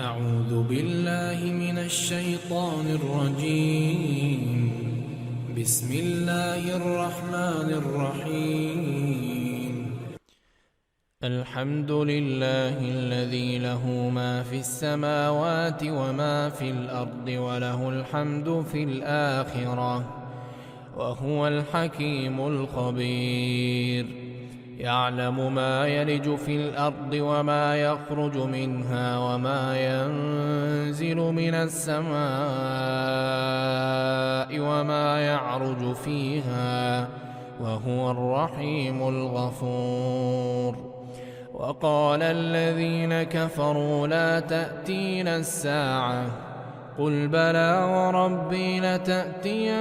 أعوذ بالله من الشيطان الرجيم. بسم الله الرحمن الرحيم. الحمد لله الذي له ما في السماوات وما في الأرض وله الحمد في الآخرة وهو الحكيم الخبير. يعلم ما يلج في الأرض وما يخرج منها وما ينزل من السماء وما يعرج فيها وهو الرحيم الغفور. وقال الذين كفروا لا تأتينا الساعة قل بلى وربي لتأتينكم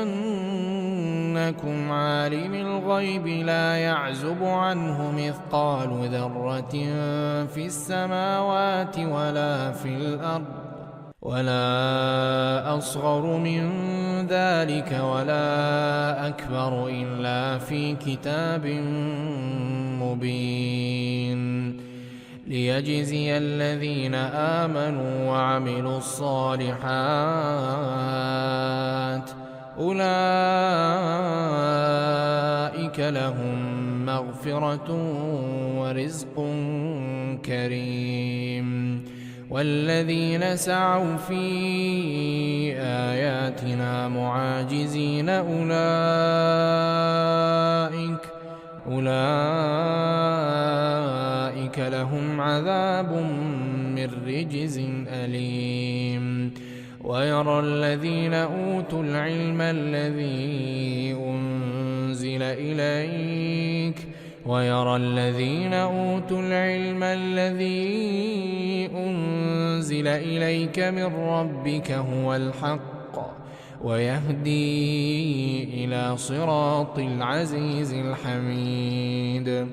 عالم الغيب لا يعزب عنه مثقال ذرة في السماوات ولا في الأرض ولا أصغر من ذلك ولا أكبر إلا في كتاب مبين ليجزي الذين آمنوا وعملوا الصالحات أولئك لهم مغفرة ورزق كريم. والذين سعوا في آياتنا معاجزين أولئك لهم عذاب من رجز أليم. ويرى الذين أوتوا العلم الذي أنزل إليك من ربك هو الحق ويهدي إلى صراط العزيز الحميد.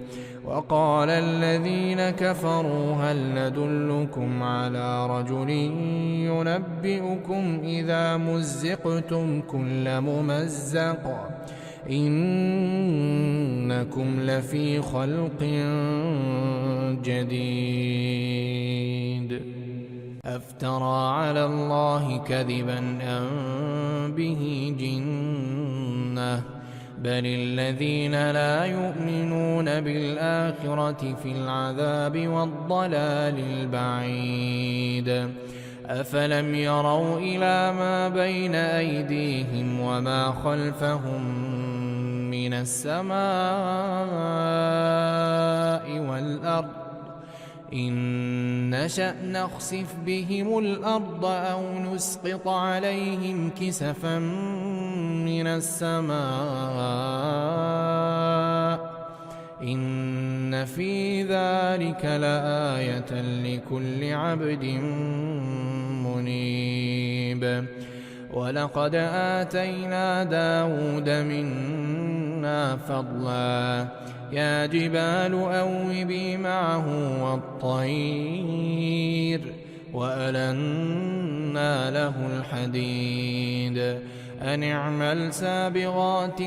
وقال الذين كفروا هل ندلكم على رجل ينبئكم إذا مزقتم كل ممزق إنكم لفي خلق جديد. أفترى على الله كذبا أم به جنة بل الذين لا يؤمنون بالآخرة في العذاب والضلال البعيد. أفلم يروا إلى ما بين أيديهم وما خلفهم من السماء والأرض إن نشأ نخسف بهم الأرض أو نسقط عليهم كسفا من السماء إن في ذلك لآية لكل عبد منيب. ولقد آتينا داود منا فضلا يا جبال أوبي معه والطير وألنا له الحديد أن اعمل سابغات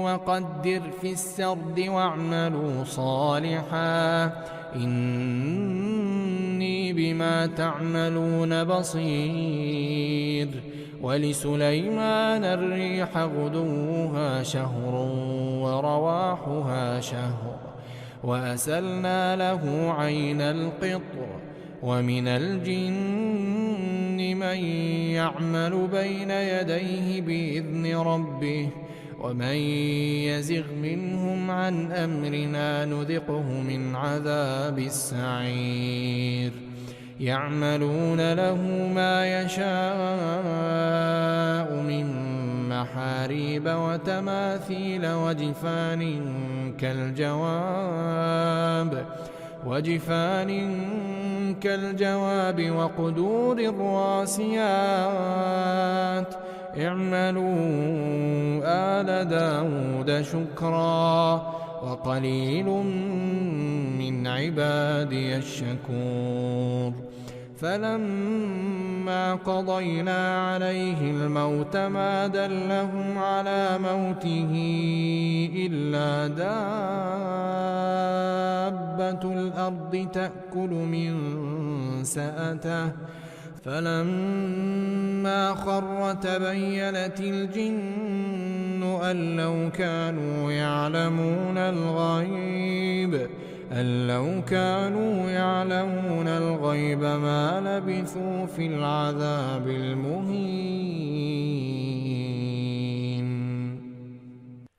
وقدر في السرد واعملوا صالحا إني بما تعملون بصير. ولسليمان الريح غدوها شهر ورواحها شهر وأسلنا له عين القطر ومن الجن من يعمل بين يديه بإذن ربه ومن يزغ منهم عن أمرنا نذقه من عذاب السعير. يعملون له ما يشاء من محاريب وتماثيل وجفان كالجواب وقدور الراسيات اعملوا آل داود شكرا وقليل من عبادي الشكور. فلما قضينا عليه الموت ما دلهم على موته إلا دابة الأرض تأكل من سأته فلما خر تبينت الجن أن لو كانوا يعلمون الغيب ما لبثوا في العذاب المهين.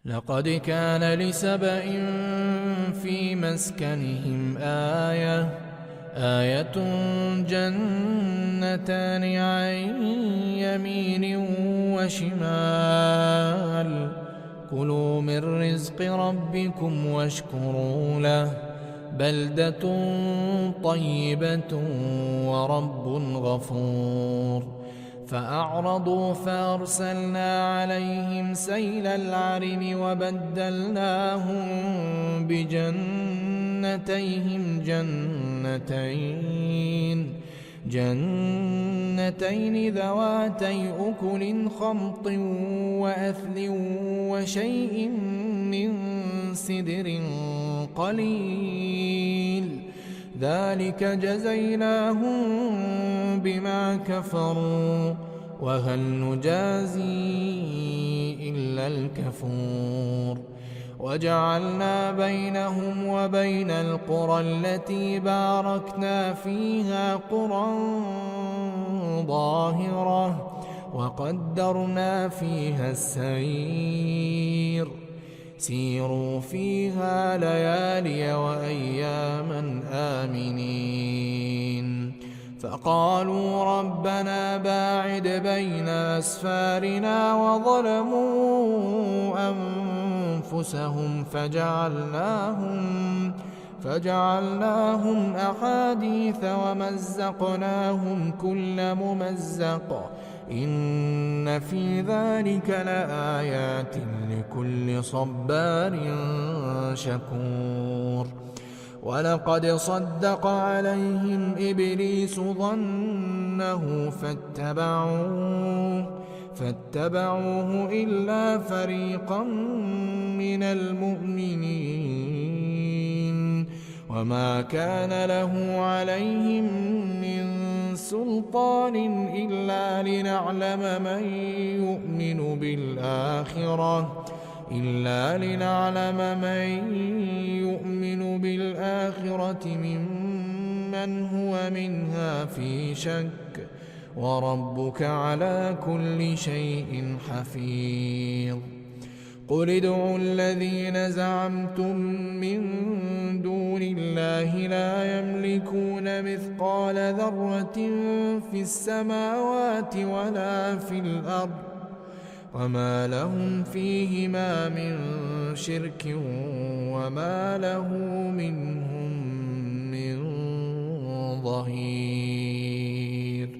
لقد كان لسبإ في مسكنهم آية جنتان عن يمين وشمال كلوا من رزق ربكم واشكروا له بلدة طيبة ورب غفور. فأعرضوا فأرسلنا عليهم سيل العرم وبدلناهم بجنتيهم جنتين ذواتي أكل خمط وأثل وشيء من سدر قليل ذلك جزيناهم بما كفروا وهل نجازي إلا الكفور. وجعلنا بينهم وبين القرى التي باركنا فيها قرى ظاهرة وقدرنا فيها السير سيروا فيها ليالي وأياما آمنين. فقالوا ربنا باعد بين أسفارنا وظلموا أنفسهم فجعلناهم أحاديث ومزقناهم كل ممزق إن في ذلك لآيات لكل صبار شكور. ولقد صدق عليهم إبليس ظنه فاتبعوه إلا فريقا من المؤمنين وما كان له عليهم من سلطان إلا لنعلم من يؤمن بالآخرة ممن هو منها في شك وربك على كل شيء حفيظ. قل ادعوا الذين زعمتم من دون الله لا يملكون مثقال ذرة في السماوات ولا في الأرض وما لهم فيهما من شرك وما له منهم من ظهير.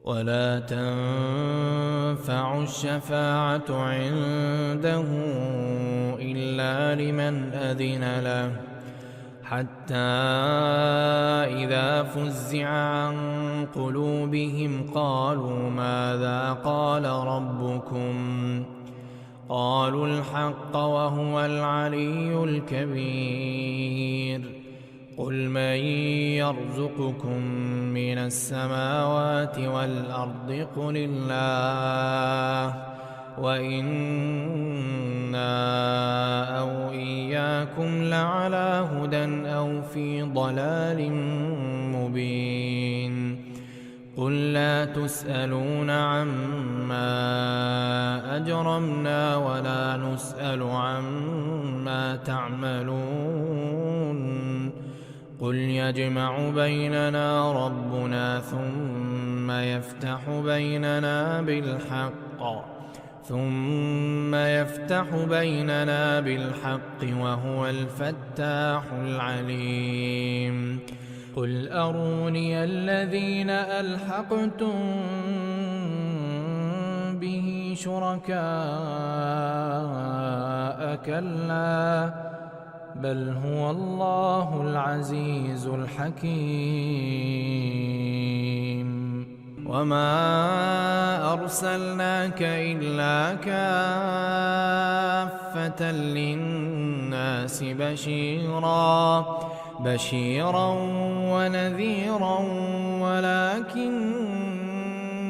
ولا تنفع الشفاعة عنده إلا لمن أذن له حتى إذا فزع عن قلوبهم قالوا ماذا قال ربكم قالوا الحق وهو العلي الكبير. قل من يرزقكم من السماوات والأرض قل الله وإنا أو إياكم لعلى هدى أو في ضلال مبين. قل لا تسألون عما أجرمنا ولا نسأل عما تعملون. قل يجمع بيننا ربنا ثم يفتح بيننا بالحق وهو الفتاح العليم. قل أروني الذين ألحقتم به شركاء كلا بل هو الله العزيز الحكيم. وما أرسلناك إلا كافة للناس بشيرا بشيرا ونذيرا ولكن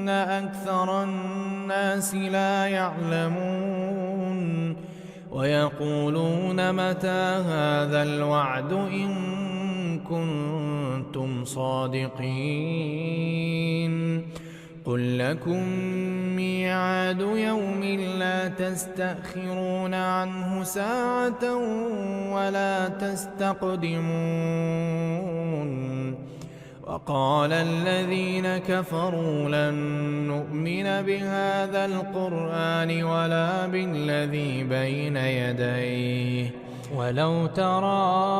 أكثر الناس لا يعلمون ويقولون متى هذا الوعد إن كنتم صادقين قل لكم ميعاد يوم لا تستأخرون عنه ساعة ولا تستقدمون وقال الذين كفروا لن نؤمن بهذا القرآن ولا بالذي بين يديه ولو ترى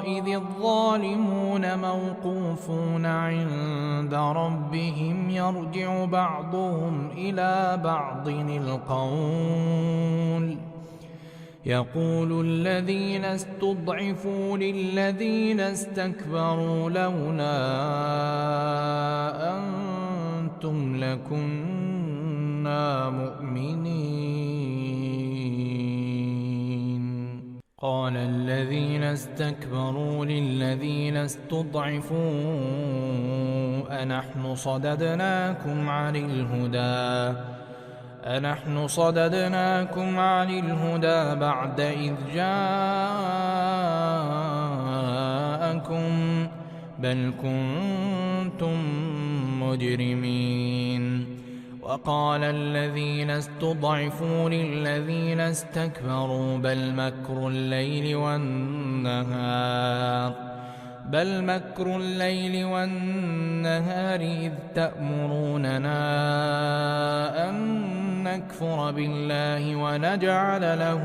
إذ الظالمون موقوفون عند ربهم يرجع بعضهم إلى بعض القول يقول الذين استضعفوا للذين استكبروا لولا أنتم لكنا مؤمنين قال الذين استكبروا للذين استضعفوا أنحن صددناكم عن الهدى بعد إذ جاءكم بل كنتم مجرمين وقال الذين استضعفوا للذين استكبروا بل مكر الليل والنهار إذ تأمروننا أن نكفر بالله ونجعل له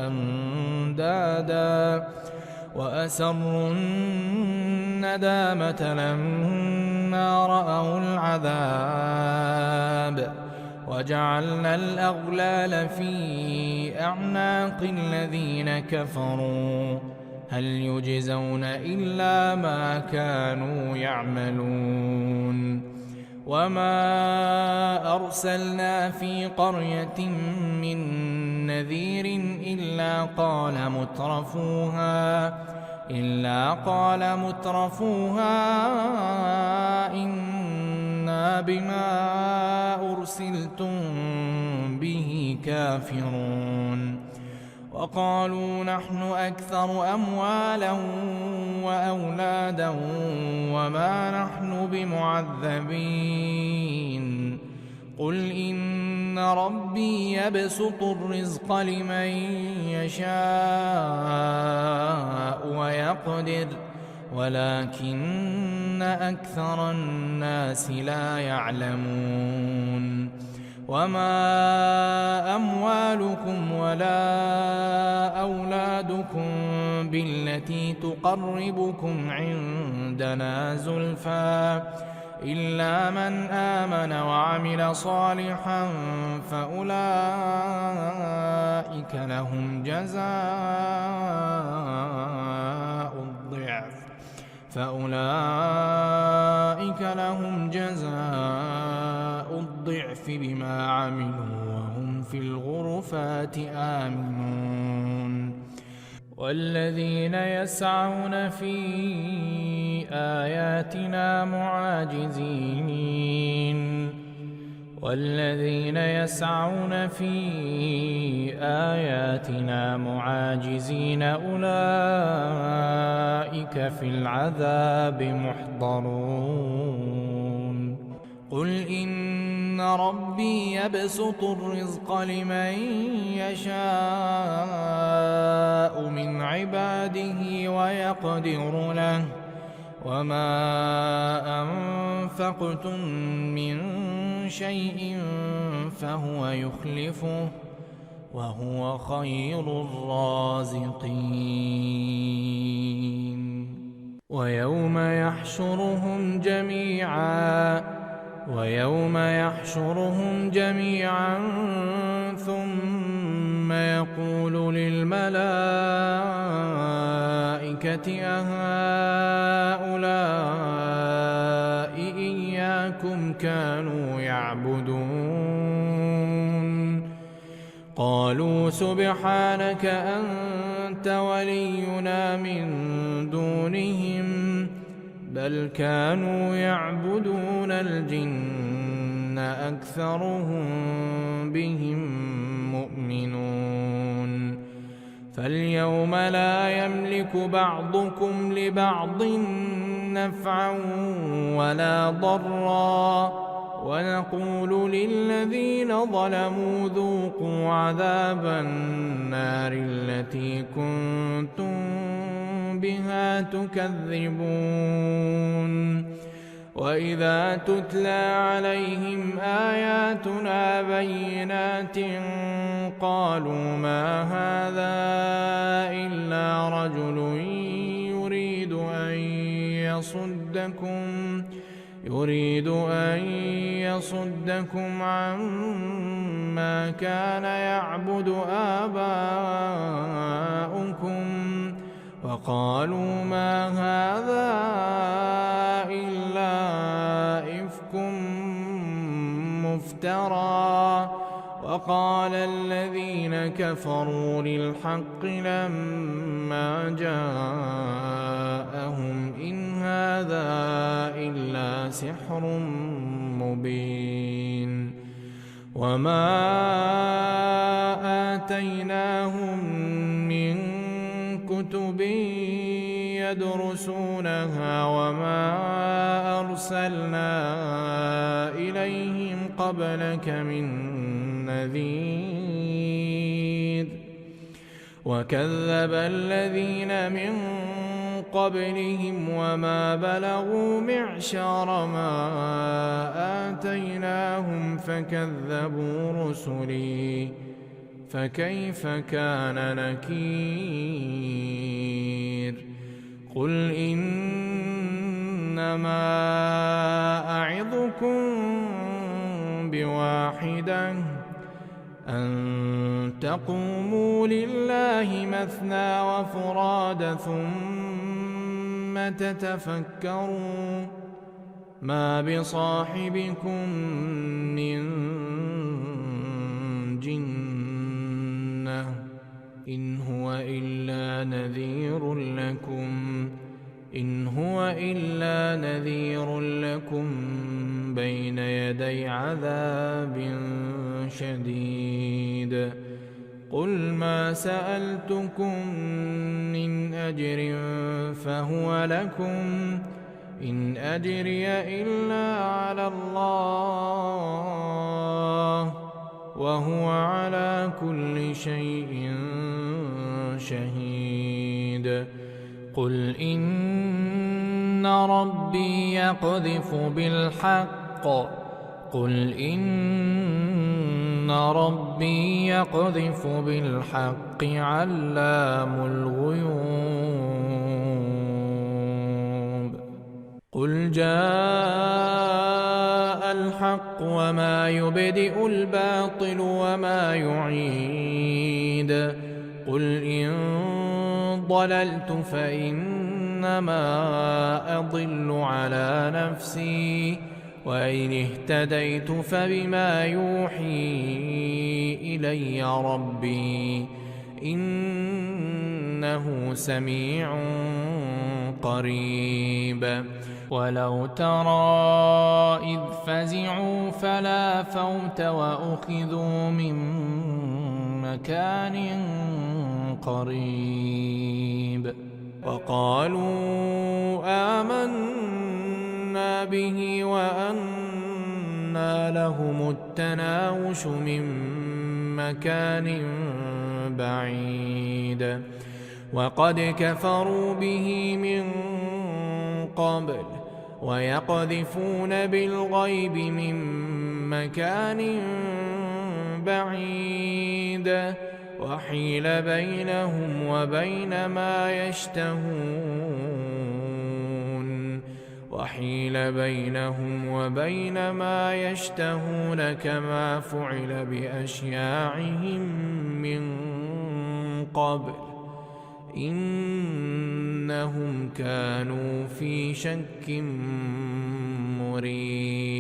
أندادا وأسروا الندامة لما رأوا العذاب وجعلنا الأغلال في أعناق الذين كفروا هل يجزون إلا ما كانوا يعملون وما أرسلنا في قرية من نذير إلا قال مترفوها إنا بما أرسلتم به كافرون وقالوا نحن أكثر أموالا وأولادا وما نحن بمعذبين قل إن ربي يبسط الرزق لمن يشاء ويقدر ولكن أكثر الناس لا يعلمون وما أموالكم ولا أولادكم بالتي تقربكم عندنا زلفى إلا من آمن وعمل صالحا فأولئك لهم جزاء الضعف بما عملوا وهم في الغرفات آمنون والذين يسعون في آياتنا معاجزين أولئك في العذاب محضرون قل إن ربي يبسط الرزق لمن يشاء من عباده ويقدر له وما أنفقتم من شيء فهو يخلفه وهو خير الرازقين ويوم يحشرهم جميعا ثم يقول للملائكة أهؤلاء إياكم كانوا يعبدون قالوا سبحانك أنت ولينا من دونهم بل كانوا يعبدون الجن أكثرهم بهم مؤمنون فاليوم لا يملك بعضكم لبعض نفعا ولا ضرا ونقول للذين ظلموا ذوقوا عذاب النار التي كنتم بها تكذبون وإذا تتلى عليهم آياتنا بينات قالوا ما هذا إلا رجل يريد أن يصدكم عما كان يعبد آباؤكم وقالوا ما هذا إلا إفك مفترى وقال الذين كفروا للحق لما جاءهم إن هذا إلا سحر مبين وما آتيناهم من كتب يدرسونها وما أرسلنا إليهم قبلك من نذير وكذب الذين من قبلهم وما بلغوا معشار ما آتيناهم فكذبوا رسلي فكيف كان نكير قل إنما أعظكم بواحدة أن تقوموا لله مثنى وفرادى ثم تتفكروا ما بصاحبكم من جنة إن هو إلا نذير لكم بين يدي عذاب شديد قل ما سألتكم من أجر فهو لكم إن أجري إلا على الله وهو على كل شيء شهيد قل إن ربي يقذف بالحق علام الغيوب قل جاء الحق وما يبدئ الباطل وما يعيد قل إن ضللت فإنما أضل على نفسي وإن اهتديت فبما يوحي إلي ربي إنه سميع قريب ولو ترى إذ فزعوا فلا فوت وأخذوا من مكان قريب وقالوا آمنا به وأنى لهم التناوش من مكان بعيد وقد كفروا به من قبل ويقذفون بالغيب من مكان بعيد وحيل بينهم وبين ما يشتهون كما فعل بأشياعهم من قبل إنهم كانوا في شك مريب